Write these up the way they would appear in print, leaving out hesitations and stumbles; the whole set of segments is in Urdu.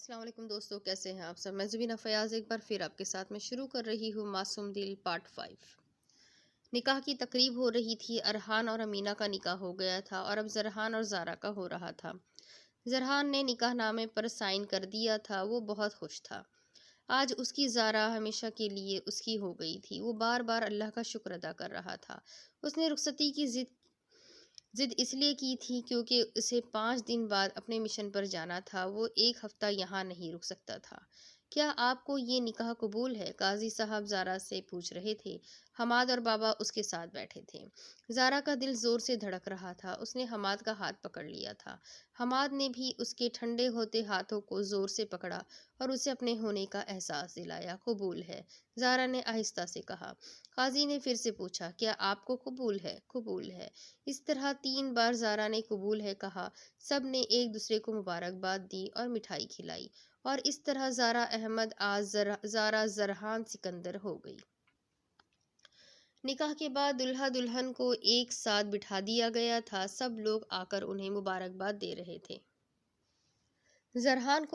السلام علیکم دوستو، کیسے ہیں آپ سب؟ میں زبینہ فیاض ایک بار پھر آپ کے ساتھ میں شروع کر رہی ہوں معصوم دل پارٹ 5۔ نکاح کی تقریب ہو رہی تھی۔ ارحان اور امینہ کا نکاح ہو گیا تھا اور اب زرحان اور زارا کا ہو رہا تھا۔ زرحان نے نکاح نامے پر سائن کر دیا تھا۔ وہ بہت خوش تھا۔ آج اس کی زارا ہمیشہ کے لیے اس کی ہو گئی تھی۔ وہ بار بار اللہ کا شکر ادا کر رہا تھا۔ اس نے رخصتی کی ضد اس لیے کی تھی کیونکہ اسے 5 دن بعد اپنے مشن پر جانا تھا۔ وہ 1 ہفتہ یہاں نہیں رک سکتا تھا۔ کیا آپ کو یہ نکاح قبول ہے؟ قاضی صاحب زارا سے پوچھ رہے تھے۔ حماد اور بابا اس کے ساتھ بیٹھے تھے۔ زارا کا دل زور سے دھڑک رہا تھا۔ اس نے حماد کا ہاتھ پکڑ لیا تھا۔ حماد نے بھی اس کے ٹھنڈے ہوتے ہاتھوں کو زور سے پکڑا اور اسے اپنے ہونے کا احساس دلایا۔ قبول ہے، زارا نے آہستہ سے کہا۔ قاضی نے پھر سے پوچھا، کیا آپ کو قبول ہے؟ قبول ہے۔ اس طرح 3 بار زارا نے قبول ہے کہا۔ سب نے ایک دوسرے کو مبارکباد دی اور مٹھائی کھلائی اور اس طرح زارا احمد آج زارا زرحان سکندر ہو گئی۔ نکاح کے بعد دلہا دلہن کو ایک ساتھ بٹھا دیا گیا تھا۔ سب لوگ آ کر انہیں مبارکباد دے رہے تھے۔ زرحان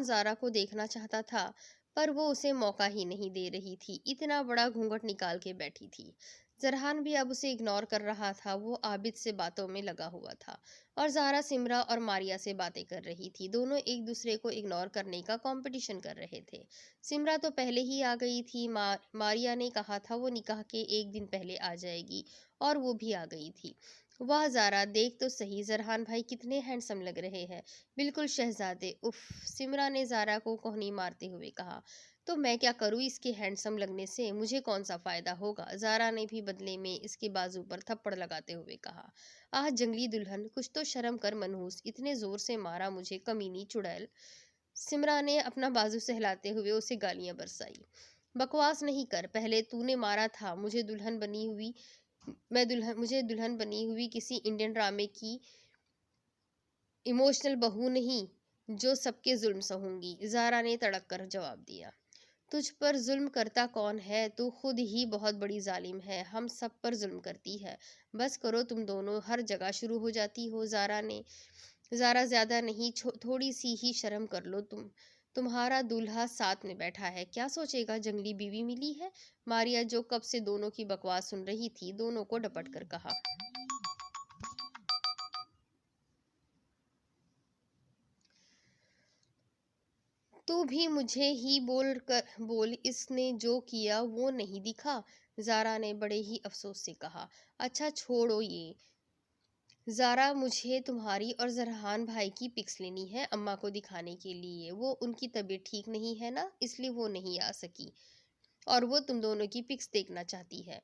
زارا کو دیکھنا چاہتا تھا پر وہ اسے موقع ہی نہیں دے رہی تھی۔ اتنا بڑا گھونگھٹ نکال کے بیٹھی تھی۔ زرحان بھی اب اسے اگنور کر رہا تھا۔ وہ عابد سے باتوں میں لگا ہوا تھا اور زارا سمرا اور ماریا سے باتیں کر رہی تھی۔ دونوں ایک دوسرے کو اگنور کرنے کا کمپٹیشن کر رہے تھے۔ سمرا تو پہلے ہی آ گئی تھی۔ ماریا نے کہا تھا وہ نکاح کے 1 دن پہلے آ جائے گی اور وہ بھی آ گئی تھی۔ واہ زارا، دیکھ تو صحیح، زرحان بھائی کتنے ہینڈسم لگ رہے ہیں، بالکل شہزادے۔ اف، سمرا نے زارا کو کوہنی مارتے ہوئے کہا۔ تو میں کیا کروں اس کے ہینڈسم لگنے سے؟ مجھے کون سا فائدہ ہوگا؟ زارا نے بھی بدلے میں اس کے بازو پر تھپڑ لگاتے ہوئے کہا۔ آہ جنگلی دلہن، کچھ تو شرم کر منحوس، اتنے زور سے مارا مجھے، کمینی چڑیل۔ سمرا نے اپنا بازو سہلاتے ہوئے اسے گالیاں برسائی۔ بکواس نہیں کر، پہلے تو نے مارا تھا مجھے دلہن بنی ہوئی کسی انڈین ڈرامے کی ایموشنل بہو نہیں جو سب کے ظلم سہوں گی، زارا نے تڑک کر جواب دیا۔ تجھ پر ظلم کرتا کون ہے؟ تو خود ہی بہت بڑی ظالم ہے، ہم سب پر ظلم کرتی ہے۔ بس کرو تم دونوں، ہر جگہ شروع ہو جاتی ہو۔ زارا زیادہ نہیں، تھوڑی سی ہی شرم کر لو تمہارا دولہا ساتھ میں بیٹھا ہے، کیا سوچے گا جنگلی بیوی ملی ہے؟ ماریا جو کب سے دونوں کی بکواس سن رہی تھی، دونوں کو ڈپٹ کر کہا۔ تو بھی مجھے ہی بول، اس نے جو کیا وہ نہیں دکھا؟ زارا نے بڑے ہی افسوس سے کہا۔ اچھا چھوڑو یہ زارا، مجھے تمہاری اور زرحان بھائی کی پکس لینی ہے اماں کو دکھانے کے لیے۔ وہ ان کی طبیعت ٹھیک نہیں ہے نا، اس لیے وہ نہیں آ سکی اور وہ تم دونوں کی پکس دیکھنا چاہتی ہے۔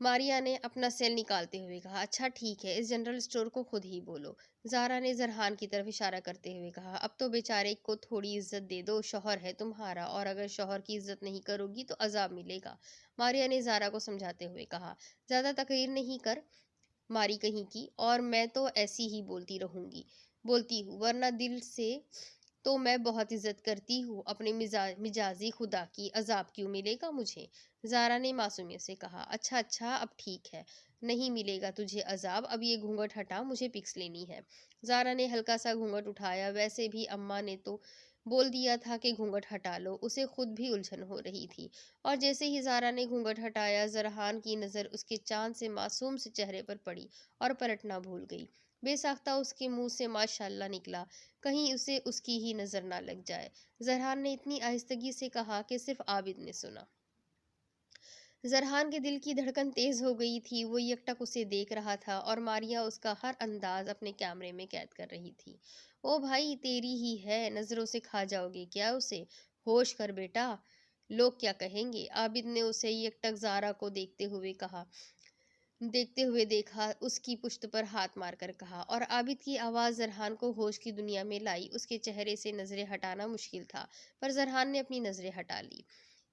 ماریا نے اپنا سیل نکالتے ہوئے کہا۔ اچھا ٹھیک ہے، اس جنرل اسٹور کو خود ہی بولو، زارا نے زرحان کی طرف اشارہ کرتے ہوئے کہا۔ اب تو بیچارے کو تھوڑی عزت دے دو، شوہر ہے تمہارا، اور اگر شوہر کی عزت نہیں کرو گی تو عذاب ملے گا، ماریا نے زارا کو سمجھاتے ہوئے کہا۔ زیادہ تقریر نہیں کر ماری کہیں کی، اور میں تو ایسی ہی بولتی ہوں، ورنہ دل سے تو میں بہت عزت کرتی ہوں اپنے مجازی خدا کی، عذاب کیوں ملے گا مجھے؟ زارا نے معصومیت سے کہا۔ اچھا اب ٹھیک ہے، نہیں ملے گا تجھے عذاب، اب یہ گھونگھٹ ہٹا، مجھے پکس لینی ہے۔ زارا نے ہلکا سا گھونگھٹ اٹھایا۔ ویسے بھی اماں نے تو بول دیا تھا کہ گھونگھٹ ہٹا لو، اسے خود بھی الجھن ہو رہی تھی، اور جیسے ہی زارا نے گھونگھٹ ہٹایا، زرحان کی نظر اس کے چاند سے معصوم سے چہرے پر پڑی اور پلٹنا بھول گئی۔ بے ساختہ اس کے منہ سے ماشاءاللہ نکلا، کہیں اسے اس کی ہی نظر نہ لگ جائے۔ زرحان نے اتنی آہستگی سے کہا کہ صرف عابد نے سنا۔ زرحان کے دل کی دھڑکن تیز ہو گئی تھی۔ وہ یک ٹک اسے دیکھ رہا تھا اور ماریا اس کا ہر انداز اپنے کیمرے میں قید کر رہی تھی۔ او بھائی، تیری ہی ہے، نظروں سے کھا جاؤ گے کیا اسے؟ ہوش کر بیٹا، لوگ کیا کہیں گے؟ عابد نے اسے یک ٹک زارا کو دیکھتے ہوئے دیکھا، اس کی پشت پر ہاتھ مار کر کہا، اور عابد کی آواز زرحان کو ہوش کی دنیا میں لائی۔ اس کے چہرے سے نظریں ہٹانا مشکل تھا، پر زرحان نے اپنی نظریں ہٹا لی۔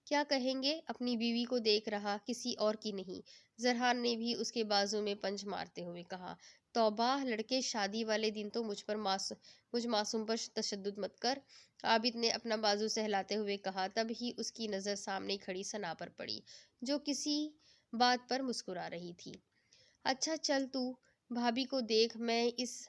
کیا کہیں گے؟ اپنی بیوی کو دیکھ رہا، کسی اور کی نہیں۔ زرحان نے بھی اس کے بازو میں پنچ مارتے ہوئے کہا۔ توبہ، لڑکے، شادی والے دن تو مجھ معصوم پر تشدد مت کر، عابد نے اپنا بازو سہلاتے ہوئے کہا۔ تب ہی اس کی نظر سامنے کھڑی ثنا پر پڑی، جو کسی بات پر مسکرا رہی تھی۔ اچھا چل، تو بھابھی کو دیکھ، میں اس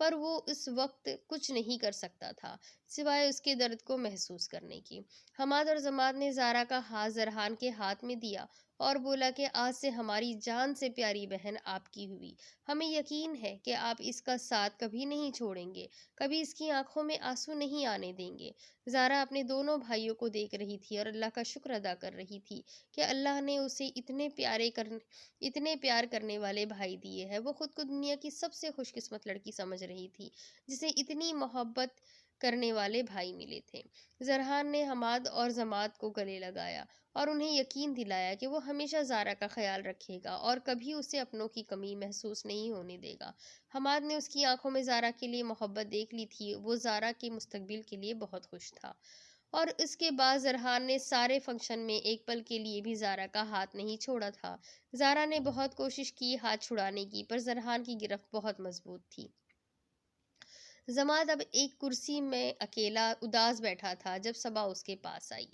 پر وہ اس وقت کچھ نہیں کر سکتا تھا سوائے اس کے درد کو محسوس کرنے کی۔ حماد اور جماد نے زارا کا ہاتھ زرحان کے ہاتھ میں دیا اور بولا کہ آج سے ہماری جان سے پیاری بہن آپ کی ہوئی۔ ہمیں یقین ہے کہ آپ اس کا ساتھ کبھی نہیں چھوڑیں گے، کبھی اس کی آنکھوں میں آنسو نہیں آنے دیں گے۔ زارا اپنے دونوں بھائیوں کو دیکھ رہی تھی اور اللہ کا شکر ادا کر رہی تھی کہ اللہ نے اسے اتنے پیار کرنے والے بھائی دیے ہیں۔ وہ خود کو دنیا کی سب سے خوش قسمت لڑکی سمجھ رہی تھی جسے اتنی محبت کرنے والے بھائی ملے تھے۔ زرحان نے حماد اور جماد کو گلے لگایا اور انہیں یقین دلایا کہ وہ ہمیشہ زارا کا خیال رکھے گا اور کبھی اسے اپنوں کی کمی محسوس نہیں ہونے دے گا۔ حماد نے اس کی آنکھوں میں زارا کے لیے محبت دیکھ لی تھی، وہ زارا کے مستقبل کے لیے بہت خوش تھا۔ اور اس کے بعد زرحان نے سارے فنکشن میں ایک پل کے لیے بھی زارا کا ہاتھ نہیں چھوڑا تھا۔ زارا نے بہت کوشش کی ہاتھ چھڑانے کی، پر زرحان کی گرفت بہت مضبوط تھی۔ جماد اب ایک کرسی میں اکیلا اداس بیٹھا تھا جب صبا اس کے پاس آئی۔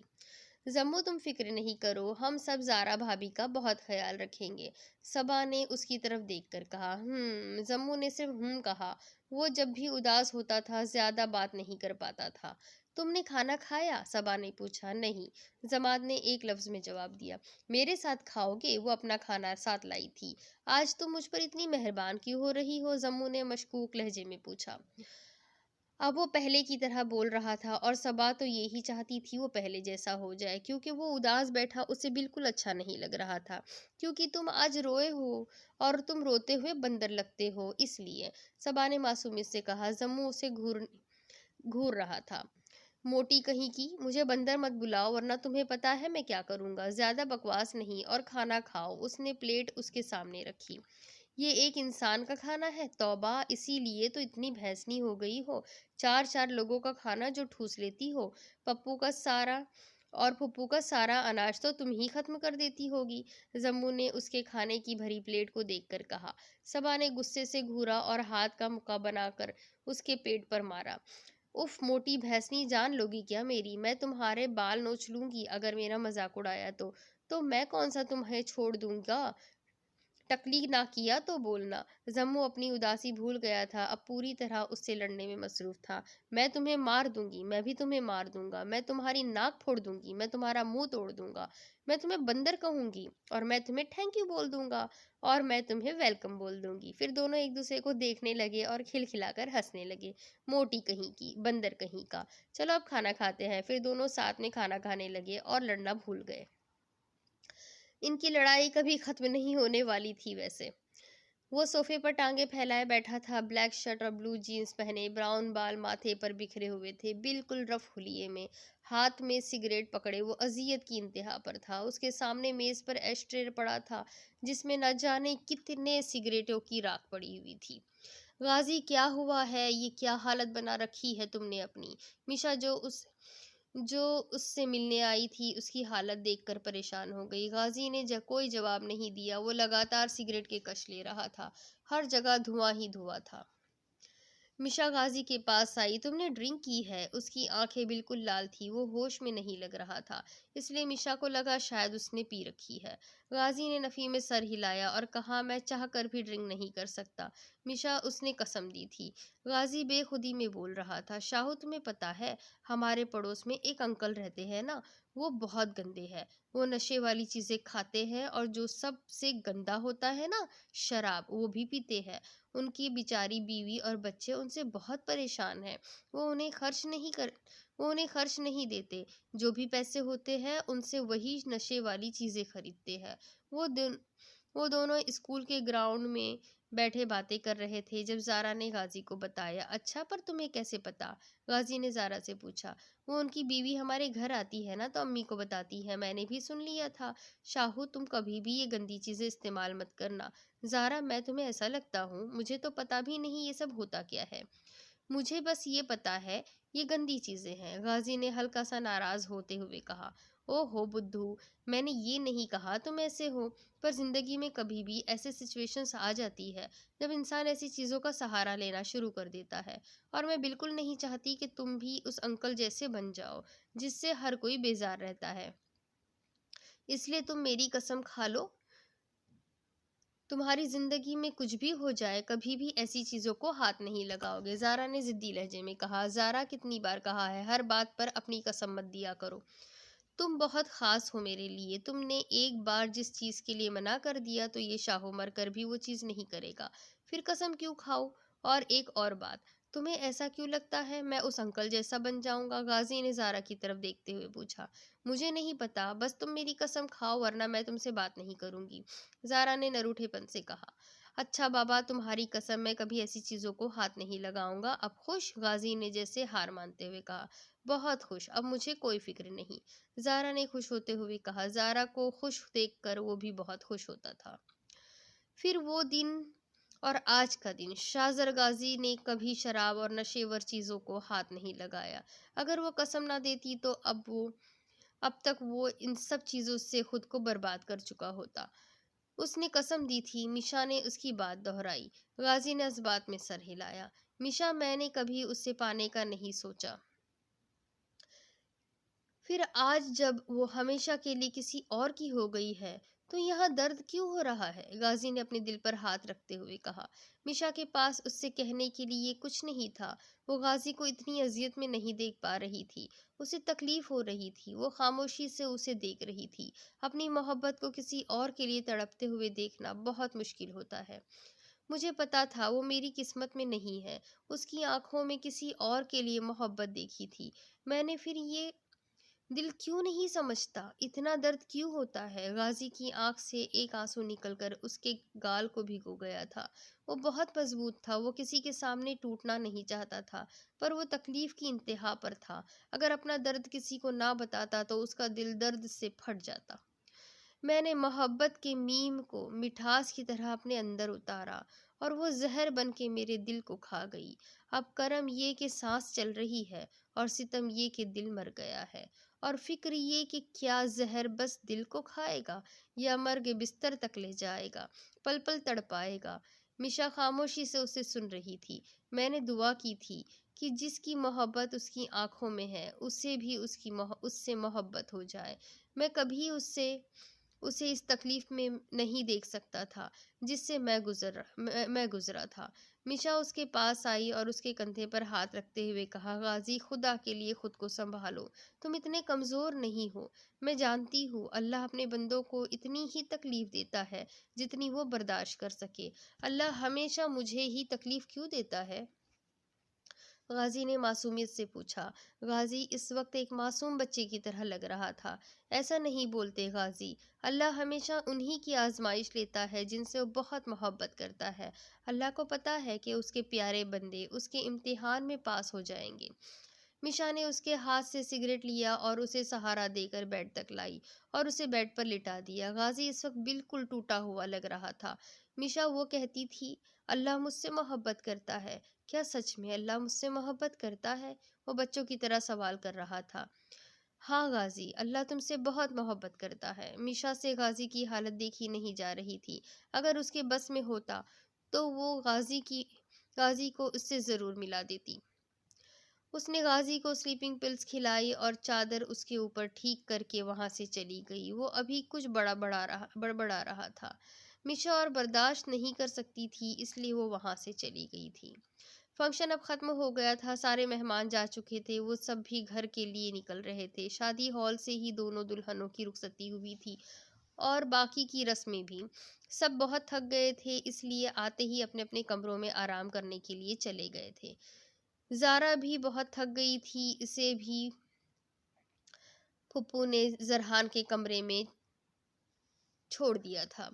جمو تم فکر نہیں کرو، ہم سب زارا بھابی کا بہت خیال رکھیں گے، صبا نے اس کی طرف دیکھ کر کہا۔ جمو نے صرف کہا۔ وہ جب بھی اداس ہوتا تھا زیادہ بات نہیں کر پاتا تھا۔ تم نے کھانا کھایا؟ صبا نے پوچھا۔ نہیں، جماد نے ایک لفظ میں جواب دیا۔ میرے ساتھ کھاؤ گے؟ وہ اپنا کھانا ساتھ لائی تھی۔ آج تم مجھ پر اتنی مہربان کیوں ہو رہی ہو؟ جمو نے مشکوک لہجے میں پوچھا۔ اب وہ پہلے کی طرح بول رہا تھا اور صبا تو یہی چاہتی تھی وہ پہلے جیسا ہو جائے، کیونکہ وہ اداس بیٹھا اسے بالکل اچھا نہیں لگ رہا تھا۔ کیونکہ تم آج روئے ہو اور تم روتے ہوئے بندر لگتے ہو، اس لیے، صبا نے معصومیت سے کہا۔ جمو اسے گھور رہا تھا۔ موٹی کہیں کی، مجھے بندر مت بلاؤ ورنہ تمہیں پتا ہے میں کیا کروں گا۔ زیادہ بکواس نہیں اور کھانا کھاؤ۔ اس نے پلیٹ اس کے سامنے رکھی۔ یہ ایک انسان کا کھانا ہے؟ توبہ، اسی لیے تو اتنی بھینسنی ہو گئی ہو، 4 لوگوں کا کھانا جو ٹھوس لیتی ہو، پپو کا سارا اناج تو تم ہی ختم کر دیتی ہوگی۔ جمو نے اس کے کھانے کی بھری پلیٹ کو دیکھ کر کہا۔ صبا نے غصے سے گھورا اور ہاتھ کا مکہ بنا کر اس کے پیٹ پر مارا۔ اف، موٹی بھینسنی جان لوگی کیا میری؟ میں تمہارے بال نوچ لوں گی اگر میرا مذاق اڑایا تو میں کون سا تمہیں چھوڑ دوں گا؟ ٹکلی نہ کیا تو بولنا۔ جمو اپنی اداسی بھول گیا تھا، اب پوری طرح اس سے لڑنے میں مصروف تھا۔ میں تمہیں مار دوں گی، میں بھی تمہیں مار دوں گا، میں تمہاری ناک پھوڑ دوں گی، میں تمہارا منہ توڑ دوں گا، میں تمہیں بندر کہوں گی اور میں تمہیں تھینک یو بول دوں گا اور میں تمہیں ویلکم بول دوں گی۔ پھر دونوں ایک دوسرے کو دیکھنے لگے اور کھلکھلا کر ہنسنے لگے۔ موٹی کہیں کی، بندر کہیں کا، چلو اب کھانا کھاتے ہیں۔ پھر دونوں ساتھ میں کھانا کھانے لگے اور لڑنا بھول گئے۔ ان کی لڑائی کبھی ختم نہیں ہونے والی تھی ویسے۔ وہ صوفے پر ٹانگیں پھیلائے بیٹھا تھا، بلیک شرٹ اور بلو جینز پہنے، براؤن بال ماتھے پر بکھرے ہوئے تھے، بالکل رف حلیے میں، ہاتھ میں سگریٹ پکڑے وہ اذیت کی انتہا پر تھا۔ اس کے سامنے میز پر ایش ٹرے پڑا تھا جس میں نہ جانے کتنے سگریٹوں کی راکھ پڑی ہوئی تھی۔ غازی، کیا ہوا ہے؟ یہ کیا حالت بنا رکھی ہے تم نے اپنی؟ میشا جو اس سے ملنے آئی تھی اس کی حالت دیکھ کر پریشان ہو گئی۔ غازی نے کوئی جواب نہیں دیا، وہ لگاتار سگریٹ کے کش لے رہا تھا، ہر جگہ دھواں ہی دھواں تھا۔ میشا غازی کے پاس آئی۔ تم نے ڈرنک کی ہے؟ اس کی آنکھیں بالکل لال تھی، وہ ہوش میں نہیں لگ رہا تھا، اس لیے میشا کو لگا شاید اس نے پی رکھی ہے۔ غازی نے نفی میں سر ہلایا اور کہا، میں چاہ کر بھی ڈرنک نہیں کر سکتا میشا، اس نے قسم دی تھی۔ غازی بے خودی میں بول رہا تھا، شاہو تمہیں پتا ہے ہمارے پڑوس میں ایک انکل رہتے ہیں نا، وہ بہت گندے ہیں، وہ نشے والی چیزیں کھاتے ہیں اور جو سب سے گندا ہوتا ہے نا، شراب، وہ بھی پیتے ہیں۔ ان کی بیچاری بیوی اور بچے ان سے بہت پریشان ہیں، وہ انہیں خرچ نہیں دیتے، جو بھی پیسے ہوتے ہیں ان سے وہی نشے والی چیزیں خریدتے ہیں۔ وہ دونوں اسکول کے گراؤنڈ میں بیٹھے باتیں کر رہے تھے جب زارا نے غازی کو بتایا۔ اچھا، پر تمہیں کیسے پتا؟ غازی نے زارا سے پوچھا۔ وہ ان کی بیوی ہمارے گھر آتی ہے نا تو امی کو بتاتی ہے، میں نے بھی سن لیا تھا۔ شاہو، تم کبھی بھی یہ گندی چیزیں استعمال مت کرنا۔ زارا، میں تمہیں ایسا لگتا ہوں؟ مجھے تو پتا بھی نہیں یہ سب ہوتا کیا ہے۔ مجھے بس یہ پتا ہے یہ گندی چیزیں ہیں، غازی نے ہلکا سا ناراض ہوتے ہوئے کہا۔ او ہو بدھو، میں نے یہ نہیں کہا تم ایسے ہو، پر زندگی میں کبھی بھی ایسے سچویشنز آ جاتی ہے جب انسان ایسی چیزوں کا سہارا لینا شروع کر دیتا ہے، اور میں بالکل نہیں چاہتی کہ تم بھی اس انکل جیسے بن جاؤ جس سے ہر کوئی بیزار رہتا ہے، اس لیے تم میری قسم کھا لو تمہاری زندگی میں کچھ بھی ہو جائے کبھی بھی ایسی چیزوں کو ہاتھ نہیں لگاؤ گے، زارا نے ضدی لہجے میں کہا۔ زارا، کتنی بار کہا ہے ہر بات پر اپنی قسم مت دیا کرو۔ تم بہت خاص ہو میرے لیے، تم نے ایک بار جس چیز کے لیے منع کر دیا تو یہ شاہو مر کر بھی وہ چیز نہیں کرے گا، پھر قسم کیوں کھاؤ؟ اور ایک اور بات، تمہیں ایسا کیوں لگتا ہے میں اس انکل جیسا بن جاؤں گا؟ غازی نے زارا کی طرف دیکھتے ہوئے پوچھا۔ مجھے نہیں پتا، بس تم میری قسم کھاؤ ورنہ میں تم سے بات نہیں کروں گی، زارا نے نروٹھے پن سے کہا۔ اچھا بابا، تمہاری قسم، میں کبھی ایسی چیزوں کو ہاتھ نہیں لگاؤں گا۔ اب خوش؟ غازی نے جیسے ہار مانتے ہوئے کہا۔ بہت خوش، اب مجھے کوئی فکر نہیں، زارا نے خوش ہوتے ہوئے کہا۔ زارا کو خوش دیکھ کر وہ بھی بہت خوش ہوتا تھا۔ پھر وہ دن اور آج کا دن، شاہزر غازی نے کبھی شراب اور نشیور چیزوں کو ہاتھ نہیں لگایا۔ اگر وہ قسم نہ دیتی تو اب تک وہ ان سب چیزوں سے خود کو برباد کر چکا ہوتا۔ اس نے قسم دی تھی، میشا نے اس کی بات دہرائی۔ غازی نے اس بات میں سر ہلایا۔ میشا، میں نے کبھی اسے پانے کا نہیں سوچا، پھر آج جب وہ ہمیشہ کے لیے کسی اور کی ہو گئی ہے تو یہاں درد کیوں ہو رہا ہے؟ غازی نے اپنے دل پر ہاتھ رکھتے ہوئے کہا۔ میشا کے پاس اس سے کہنے کے لیے کچھ نہیں تھا، وہ غازی کو اتنی اذیت میں نہیں دیکھ پا رہی تھی، اسے تکلیف ہو رہی تھی، وہ خاموشی سے اسے دیکھ رہی تھی۔ اپنی محبت کو کسی اور کے لیے تڑپتے ہوئے دیکھنا بہت مشکل ہوتا ہے۔ مجھے پتا تھا وہ میری قسمت میں نہیں ہے، اس کی آنکھوں میں کسی اور کے لیے محبت دیکھی تھی میں نے، پھر یہ دل کیوں نہیں سمجھتا؟ اتنا درد کیوں ہوتا ہے؟ غازی کی آنکھ سے ایک آنسو نکل کر اس کے گال کو بھگو گیا تھا۔ وہ بہت مضبوط تھا، وہ کسی کے سامنے ٹوٹنا نہیں چاہتا تھا، پر وہ تکلیف کی انتہا پر تھا۔ اگر اپنا درد کسی کو نہ بتاتا تو اس کا دل درد سے پھٹ جاتا۔ میں نے محبت کے میم کو مٹھاس کی طرح اپنے اندر اتارا اور وہ زہر بن کے میرے دل کو کھا گئی۔ اب کرم یہ کہ سانس چل رہی ہے اور ستم یہ کہ دل مر گیا ہے، اور فکر یہ کہ کیا زہر بس دل کو کھائے گا یا مرگ بستر تک لے جائے گا، پل پل تڑپائے گا۔ میشا خاموشی سے اسے سن رہی تھی۔ میں نے دعا کی تھی کہ جس کی محبت اس کی آنکھوں میں ہے اسے بھی اس سے محبت ہو جائے۔ میں کبھی اسے اس تکلیف میں نہیں دیکھ سکتا تھا جس سے میں گزرا تھا۔ میشا اس کے پاس آئی اور اس کے کندھے پر ہاتھ رکھتے ہوئے کہا۔ غازی، خدا کے لیے خود کو سنبھالو، تم اتنے کمزور نہیں ہو۔ میں جانتی ہوں اللہ اپنے بندوں کو اتنی ہی تکلیف دیتا ہے جتنی وہ برداشت کر سکے۔ اللہ ہمیشہ مجھے ہی تکلیف کیوں دیتا ہے؟ غازی نے معصومیت سے پوچھا۔ غازی اس وقت ایک معصوم بچے کی طرح لگ رہا تھا۔ ایسا نہیں بولتے غازی، اللہ ہمیشہ انہی کی آزمائش لیتا ہے جن سے وہ بہت محبت کرتا ہے۔ اللہ کو پتا ہے کہ اس کے پیارے بندے اس کے امتحان میں پاس ہو جائیں گے۔ میشا نے اس کے ہاتھ سے سگریٹ لیا اور اسے سہارا دے کر بیڈ تک لائی اور اسے بیڈ پر لٹا دیا۔ غازی اس وقت بالکل ٹوٹا ہوا لگ رہا تھا۔ میشا، وہ کہتی تھی اللہ مجھ سے محبت کرتا ہے، کیا سچ میں اللہ مجھ سے محبت کرتا ہے؟ وہ بچوں کی طرح سوال کر رہا تھا۔ ہاں غازی، اللہ تم سے بہت محبت کرتا ہے۔ میشا سے غازی کی حالت دیکھی نہیں جا رہی تھی، اگر اس کے بس میں ہوتا تو وہ غازی کو اس سے ضرور ملا دیتی۔ اس نے غازی کو سلیپنگ پلز کھلائی اور چادر اس کے اوپر ٹھیک کر کے وہاں سے چلی گئی۔ وہ ابھی کچھ بڑبڑا رہا تھا۔ میشا اور برداشت نہیں کر سکتی تھی، اس لیے وہ وہاں سے چلی گئی تھی۔ فنکشن اب ختم ہو گیا تھا، سارے مہمان جا چکے تھے، وہ سب بھی گھر کے لیے نکل رہے تھے۔ شادی ہال سے ہی دونوں دلہنوں کی رخصتی ہوئی تھی اور باقی کی رسمیں بھی۔ سب بہت تھک گئے تھے، اس لیے آتے ہی اپنے اپنے کمروں میں آرام کرنے کے لیے چلے گئے تھے۔ زارا بھی بہت تھک گئی تھی، اسے بھی پھپھو نے زرحان کے کمرے میں چھوڑ دیا تھا۔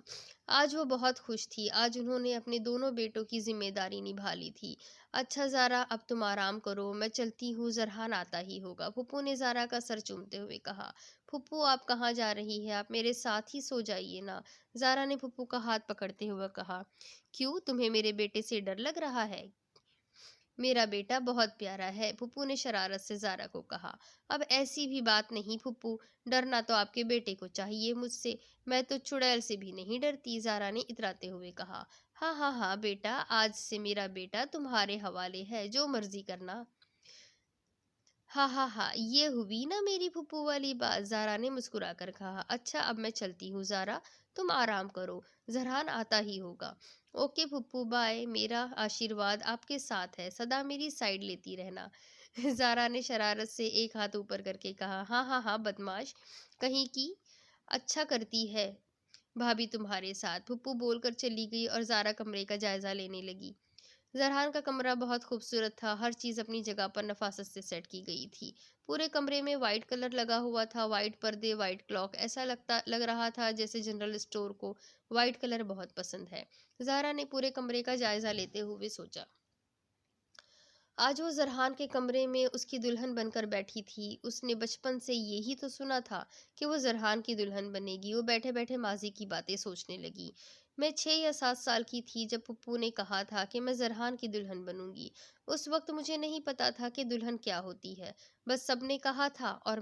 آج وہ بہت خوش تھی، آج انہوں نے اپنے دونوں بیٹوں کی ذمہ داری نبھا لی تھی۔ اچھا زارا، اب تم آرام کرو، میں چلتی ہوں، زرحان آتا ہی ہوگا، پھپھو نے زارا کا سر چومتے ہوئے کہا۔ پھپھو، آپ کہاں جا رہی ہے؟ آپ میرے ساتھ ہی سو جائیے نا، زارا نے پھپھو کا ہاتھ پکڑتے ہوئے کہا۔ کیوں، تمہیں میرے بیٹے سے ڈر لگ رہا ہے؟ میرا بیٹا بہت پیارا ہے، پھپھو نے شرارت سے زارا کو کہا۔ اب ایسی بھی بات نہیں پھپھو، ڈرنا تو آپ کے بیٹے کو چاہیے مجھ سے، میں تو چڑیل سے بھی نہیں ڈرتی، زارا نے اتراتے ہوئے کہا۔ ہاں ہاں ہاں بیٹا، آج سے میرا بیٹا تمہارے حوالے ہے، جو مرضی کرنا۔ ہاں ہاں ہاں، یہ ہوئی نا میری پھپھو والی بات، زارا نے مسکرا کر کہا۔ اچھا اب میں چلتی ہوں زارا، تم آرام کرو، زرحان آتا ہی ہوگا۔ اوکے پھپھو، بائے، میرا آشیرواد آپ کے ساتھ ہے، سدا میری سائیڈ لیتی رہنا۔ زارا نے شرارت سے ایک ہاتھ اوپر کر کے کہا۔ ہاں ہاں ہاں بدماش کہیں کی، اچھا کرتی ہے بھابھی تمہارے ساتھ، پھپھو بول کر چلی گئی اور زارا کمرے کا جائزہ لینے لگی۔ زرحان کا کمرہ بہت خوبصورت تھا، ہر چیز اپنی جگہ پر نفاست سے سیٹ کی گئی تھی۔ پورے کمرے میں وائٹ کلر لگا ہوا تھا، وائٹ پردے، وائٹ کلاک، ایسا لگ رہا تھا جیسے جنرل اسٹور کو وائٹ کلر بہت پسند ہے۔ زہرا نے پورے کمرے کا جائزہ لیتے ہوئے سوچا۔ آج وہ زرحان کے کمرے میں اس کی دلہن بن کر بیٹھی تھی۔ اس نے بچپن سے یہی تو سنا تھا کہ وہ زرحان کی دلہن بنے گی۔ وہ بیٹھے بیٹھے ماضی کی باتیں سوچنے لگی۔ میں 6 یا 7 سال کی تھی جب پھپھو نے کہا تھا کہ میں زرحان کی دلہن بنوں گی۔ اس وقت مجھے نہیں پتا تھا کہ دلہن کیا ہوتی ہے، بس سب نے کہا تھا اور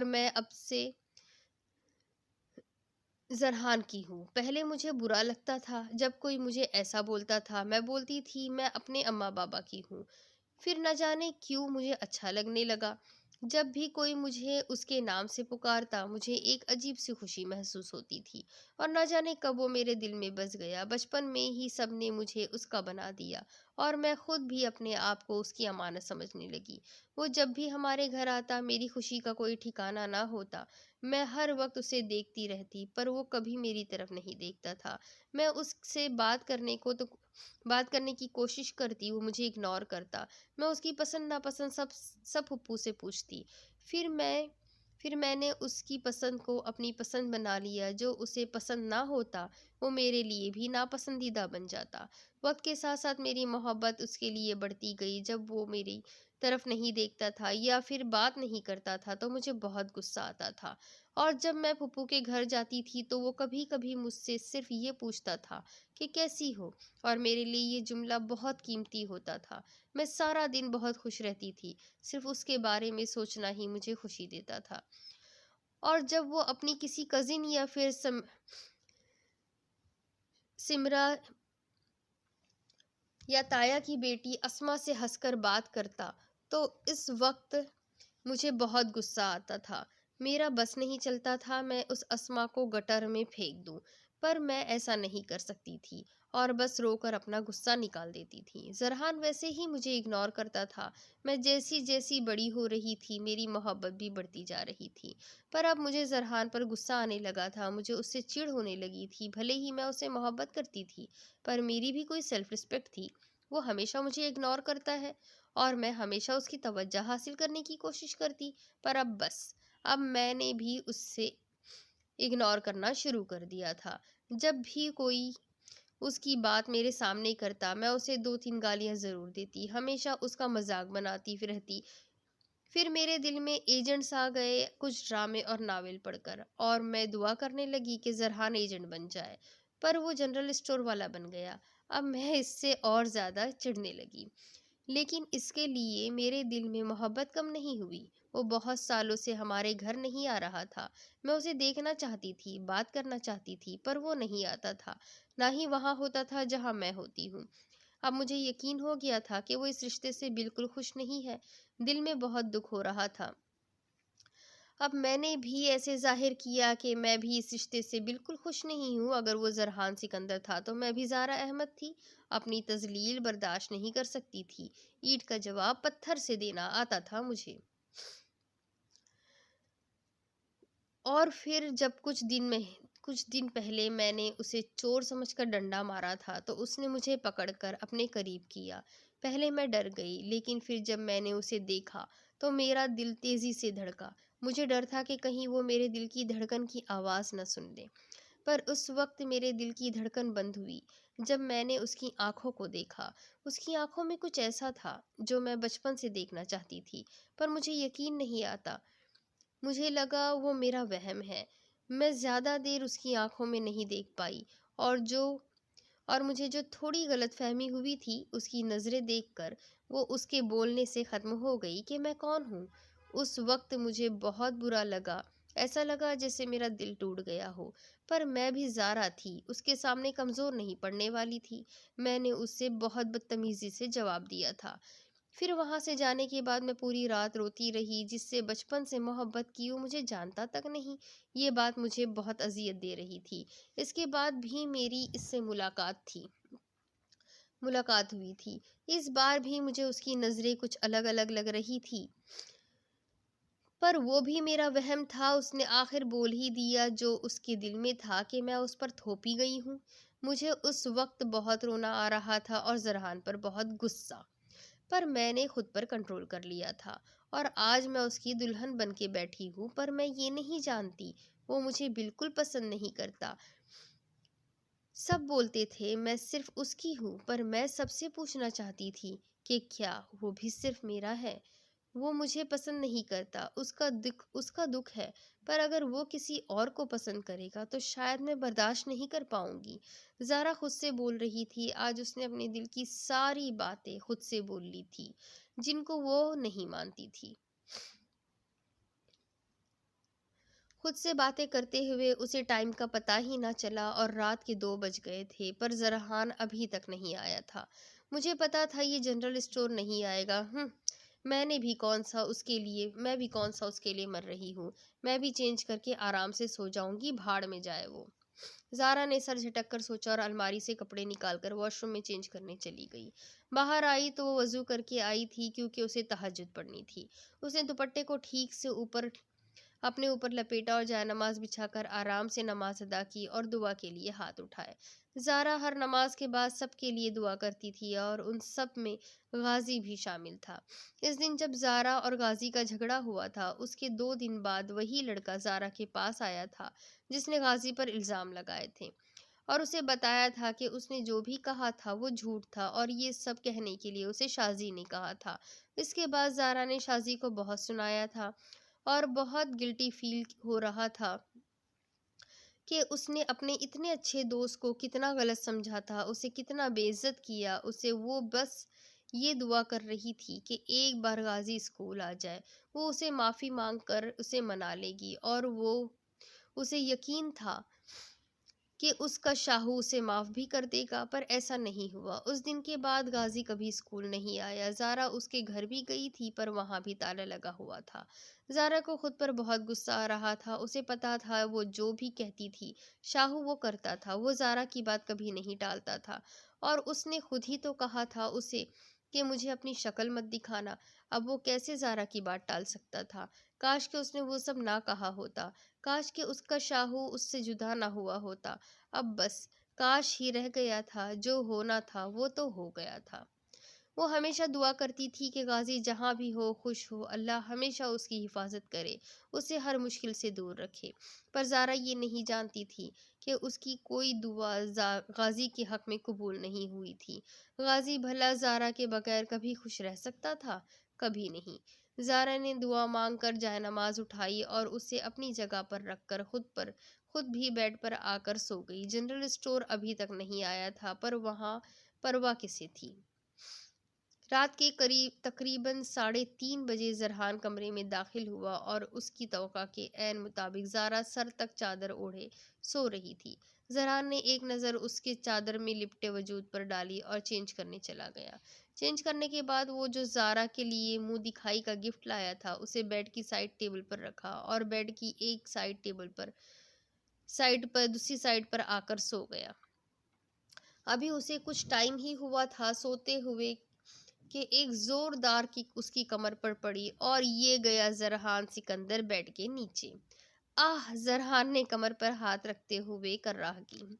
میں اب سے زرحان کی ہوں۔ پہلے مجھے برا لگتا تھا جب کوئی مجھے ایسا بولتا تھا، میں بولتی تھی میں اپنے اماں بابا کی ہوں۔ پھر نہ جانے کیوں مجھے اچھا لگنے لگا۔ جب بھی کوئی مجھے اس کے نام سے پکارتا مجھے ایک عجیب سی خوشی محسوس ہوتی تھی، اور نہ جانے کب وہ میرے دل میں بس گیا۔ بچپن میں ہی سب نے مجھے اس کا بنا دیا اور میں خود بھی اپنے آپ کو اس کی امانت سمجھنے لگی۔ وہ جب بھی ہمارے گھر آتا میری خوشی کا کوئی ٹھکانہ نہ ہوتا۔ میں ہر وقت اسے دیکھتی رہتی پر وہ کبھی میری طرف نہیں دیکھتا تھا۔ میں اس سے بات کرنے کی کوشش کرتی، وہ مجھے اگنور کرتا۔ میں اس کی پسند ناپسند سب پھپھو سے پوچھتی۔ پھر میں نے اس کی پسند کو اپنی پسند بنا لیا۔ جو اسے پسند نہ ہوتا وہ میرے لیے بھی ناپسندیدہ بن جاتا۔ وقت کے ساتھ ساتھ میری محبت اس کے لیے بڑھتی گئی۔ جب وہ میری طرف نہیں دیکھتا تھا یا پھر بات نہیں کرتا تھا تو مجھے بہت غصہ آتا تھا، اور جب میں پھپھو کے گھر جاتی تھی تو وہ کبھی کبھی مجھ سے صرف یہ پوچھتا تھا کہ کیسی ہو، اور میرے لیے یہ جملہ بہت قیمتی ہوتا تھا۔ میں سارا دن بہت خوش رہتی تھی، صرف اس کے بارے میں سوچنا ہی مجھے خوشی دیتا تھا۔ اور جب وہ اپنی کسی کزن یا پھر سمرا یا تایا کی بیٹی اسما سے ہنس کر بات کرتا تو اس وقت مجھے بہت غصہ آتا تھا۔ میرا بس نہیں چلتا تھا میں اس اسما کو گٹر میں پھینک دوں، پر میں ایسا نہیں کر سکتی تھی اور بس رو کر اپنا غصہ نکال دیتی تھی۔ زرحان ویسے ہی مجھے اگنور کرتا تھا۔ میں جیسی بڑی ہو رہی تھی میری محبت بھی بڑھتی جا رہی تھی، پر اب مجھے زرحان پر غصہ آنے لگا تھا، مجھے اس سے چڑ ہونے لگی تھی۔ بھلے ہی میں اسے محبت کرتی تھی پر میری بھی کوئی سیلف رسپیکٹ تھی۔ وہ ہمیشہ مجھے اگنور کرتا ہے اور میں ہمیشہ اس کی توجہ حاصل کرنے کی کوشش کرتی، پر اب میں نے بھی اس سے اگنور کرنا شروع کر دیا تھا۔ جب بھی کوئی اس کی بات میرے سامنے کرتا میں اسے 2-3 گالیاں ضرور دیتی، ہمیشہ اس کا مذاق بناتی رہتی۔ پھر میرے دل میں ایجنٹس آ گئے، کچھ ڈرامے اور ناول پڑھ کر، اور میں دعا کرنے لگی کہ زرحان ایجنٹ بن جائے، پر وہ جنرل اسٹور والا بن گیا۔ اب میں اس سے اور زیادہ چڑھنے لگی، لیکن اس کے لیے میرے دل میں محبت کم نہیں ہوئی۔ وہ بہت سالوں سے ہمارے گھر نہیں آ رہا تھا۔ میں اسے دیکھنا چاہتی تھی، بات کرنا چاہتی تھی، پر وہ نہیں آتا تھا، نہ ہی وہاں ہوتا تھا جہاں میں ہوتی ہوں۔ اب مجھے یقین ہو گیا تھا کہ وہ اس رشتے سے بالکل خوش نہیں ہے۔ دل میں بہت دکھ ہو رہا تھا۔ اب میں نے بھی ایسے ظاہر کیا کہ میں بھی اس رشتے سے بالکل خوش نہیں ہوں۔ اگر وہ زرحان سکندر تھا تو میں بھی زارا احمد تھی، اپنی تذلیل برداشت نہیں کر سکتی تھی۔ اینٹ کا جواب پتھر سے دینا آتا تھا مجھے۔ اور پھر جب کچھ دن پہلے میں نے اسے چور سمجھ کر ڈنڈا مارا تھا تو اس نے مجھے پکڑ کر اپنے قریب کیا۔ پہلے میں ڈر گئی، لیکن پھر جب میں نے اسے دیکھا تو میرا دل تیزی سے دھڑکا۔ مجھے ڈر تھا کہ کہیں وہ میرے دل کی دھڑکن کی آواز نہ سن لے، پر اس وقت میرے دل کی دھڑکن بند ہوئی جب میں نے اس کی آنکھوں کو دیکھا۔ اس کی آنکھوں میں کچھ ایسا تھا جو میں بچپن سے دیکھنا چاہتی تھی، پر مجھے یقین نہیں آتا۔ مجھے لگا وہ میرا وہم ہے۔ میں زیادہ دیر اس کی آنکھوں میں نہیں دیکھ پائی، اور مجھے جو تھوڑی غلط فہمی ہوئی تھی اس کی نظریں دیکھ کر وہ اس کے بولنے سے ختم ہو گئی کہ میں کون ہوں۔ اس وقت مجھے بہت برا لگا، ایسا لگا جیسے میرا دل ٹوٹ گیا ہو، پر میں بھی زارا تھی، اس کے سامنے کمزور نہیں پڑنے والی تھی۔ میں نے اس سے بہت بدتمیزی سے جواب دیا تھا، پھر وہاں سے جانے کے بعد میں پوری رات روتی رہی، جس سے بچپن سے محبت کی وہ مجھے جانتا تک نہیں۔ یہ بات مجھے بہت اذیت دے رہی تھی۔ اس کے بعد بھی میری اس سے ملاقات ہوئی تھی۔ اس بار بھی مجھے اس کی نظریں کچھ الگ الگ لگ رہی تھی، پر وہ بھی میرا وہم تھا۔ اس نے آخر بول ہی دیا جو اس کے دل میں تھا کہ میں اس پر تھوپی گئی ہوں۔ مجھے اس وقت بہت رونا آ رہا تھا اور زرحان پر بہت غصہ، پر میں نے خود پر کنٹرول کر لیا تھا، اور آج میں اس کی دلہن بن کے بیٹھی ہوں۔ پر میں یہ نہیں جانتی، وہ مجھے بالکل پسند نہیں کرتا۔ سب بولتے تھے میں صرف اس کی ہوں، پر میں سب سے پوچھنا چاہتی تھی کہ کیا وہ بھی صرف میرا ہے؟ وہ مجھے پسند نہیں کرتا، اس کا دکھ ہے، پر اگر وہ کسی اور کو پسند کرے گا تو شاید میں برداشت نہیں کر پاؤں گی۔ زارا خود سے بول رہی تھی۔ آج اس نے اپنے دل کی ساری باتیں خود سے بول لی تھی، جن کو وہ نہیں مانتی تھی۔ خود سے باتیں کرتے ہوئے اسے ٹائم کا پتہ ہی نہ چلا اور رات کے 2 بج گئے تھے، پر زرحان ابھی تک نہیں آیا تھا۔ مجھے پتا تھا یہ جنرل اسٹور نہیں آئے گا۔ میں بھی کون سا اس کے لیے مر رہی ہوں۔ میں بھی چینج کر کے آرام سے سو جاؤں گی، بھاڑ میں جائے وہ۔ زارا نے سر جھٹک کر سوچا اور الماری سے کپڑے نکال کر واش روم میں چینج کرنے چلی گئی۔ باہر آئی تو وہ وضو کر کے آئی تھی، کیونکہ اسے تہجد پڑھنی تھی۔ اس نے دوپٹے کو ٹھیک سے اپنے اوپر لپیٹا اور جائے نماز بچھا کر آرام سے نماز ادا کی اور دعا کے لیے ہاتھ اٹھائے۔ زارا ہر نماز کے بعد سب کے لیے دعا کرتی تھی، اور ان سب میں غازی بھی شامل تھا۔ اس دن جب زارا اور غازی کا جھگڑا ہوا تھا، اس کے 2 دن بعد وہی لڑکا زارا کے پاس آیا تھا جس نے غازی پر الزام لگائے تھے، اور اسے بتایا تھا کہ اس نے جو بھی کہا تھا وہ جھوٹ تھا، اور یہ سب کہنے کے لیے اسے شازی نے کہا تھا۔ اس کے بعد زارا نے شازی کو بہت سنایا تھا اور بہت گلٹی فیل ہو رہا تھا کہ اس نے اپنے اتنے اچھے دوست کو کتنا غلط سمجھا تھا، اسے کتنا بے عزت کیا اسے۔ وہ بس یہ دعا کر رہی تھی کہ ایک بار غازی اسکول آ جائے، وہ اسے معافی مانگ کر اسے منا لے گی، اور اسے یقین تھا کہ اس کا شاہو اسے معاف بھی کر دے گا، پر ایسا نہیں ہوا۔ اس دن کے بعد غازی کبھی اسکول نہیں آیا۔ زارا اس کے گھر بھی گئی تھی، پر وہاں بھی تالا لگا ہوا تھا۔ زارا کو خود پر بہت غصہ آ رہا تھا۔ اسے پتا تھا وہ جو بھی کہتی تھی شاہو وہ کرتا تھا۔ وہ زارا کی بات کبھی نہیں ٹالتا تھا، اور اس نے خود ہی تو کہا تھا اسے کہ مجھے اپنی شکل مت دکھانا۔ اب وہ کیسے زارا کی بات ٹال سکتا تھا؟ کاش کہ اس نے وہ سب نہ کہا ہوتا، کاش کہ اس کا شاہو اس سے جدا نہ ہوا ہوتا۔ اب بس کاش ہی رہ گیا تھا، جو ہونا تھا وہ تو ہو گیا تھا۔ وہ ہمیشہ دعا کرتی تھی کہ غازی جہاں بھی ہو خوش ہو، اللہ ہمیشہ اس کی حفاظت کرے، اسے ہر مشکل سے دور رکھے۔ پر زارا یہ نہیں جانتی تھی کہ اس کی کوئی دعا غازی کے حق میں قبول نہیں ہوئی تھی۔ غازی بھلا زارا کے بغیر کبھی خوش رہ سکتا تھا؟ کبھی نہیں۔ زارا نے دعا مانگ کر جائے نماز اٹھائی اور اسے اپنی جگہ پر رکھ کر خود بھی بیڈ پر آ کر سو گئی۔ جنرل اسٹور ابھی تک نہیں آیا تھا، پر وہاں پرواہ کسے تھی؟ رات کے تقریباً 3:30 بجے زرحان کمرے میں داخل ہوا، اور اس کی توقع کے عین مطابق زارا سر تک چادر اوڑھے سو رہی تھی۔ زرحان نے ایک نظر اس کے چادر میں لپٹے وجود پر ڈالی اور چینج کرنے چلا گیا۔ چینج کرنے کے بعد وہ جو زارا کے لیے منہ دکھائی کا گفٹ لایا تھا اسے بیڈ کی سائڈ ٹیبل پر رکھا، اور بیڈ کی ایک سائڈ دوسری سائڈ پر آ کر سو گیا۔ ابھی اسے کچھ ٹائم ہی ہوا تھا سوتے ہوئے کہ ایک زوردار کک اس کی کمر پر پڑی، اور یہ گیا زرحان سکندر بیڈ کے نیچے۔ آہ! زرحان نے کمر پر ہاتھ رکھتے ہوئے کرراہ کی۔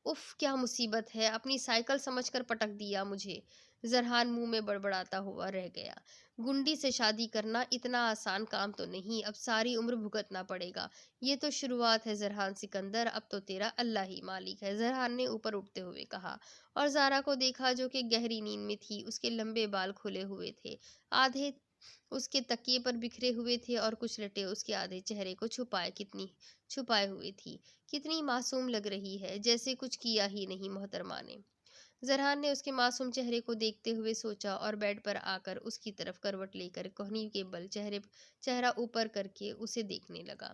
اف! کیا مصیبت ہے! اپنی سائیکل سمجھ کر پٹک دیا مجھے! زرحان منہ میں بڑبڑاتا ہوا رہ گیا۔ گنڈی سے شادی کرنا اتنا آسان کام تو نہیں، اب ساری عمر بھگتنا پڑے گا۔ یہ تو شروعات ہے زرحان سکندر، اب تو تیرا اللہ ہی مالک ہے، زرحان نے اوپر اٹھتے ہوئے کہا، اور زارا کو دیکھا جو کہ گہری نیند میں تھی۔ اس کے لمبے بال کھلے ہوئے تھے، آدھے اس کے تکیے پر بکھرے ہوئے تھے اور کچھ لٹیں اس کے آدھے چہرے کو چھپائے ہوئے تھی۔ کتنی معصوم لگ رہی ہے، جیسے کچھ کیا ہی نہیں محترمہ نے۔ زرحان نے اس کے معصوم چہرے کو دیکھتے ہوئے سوچا، اور بیڈ پر آ کر اس کی طرف کروٹ لے کر کوہنی کے بل چہرہ اوپر کر کے اسے دیکھنے لگا۔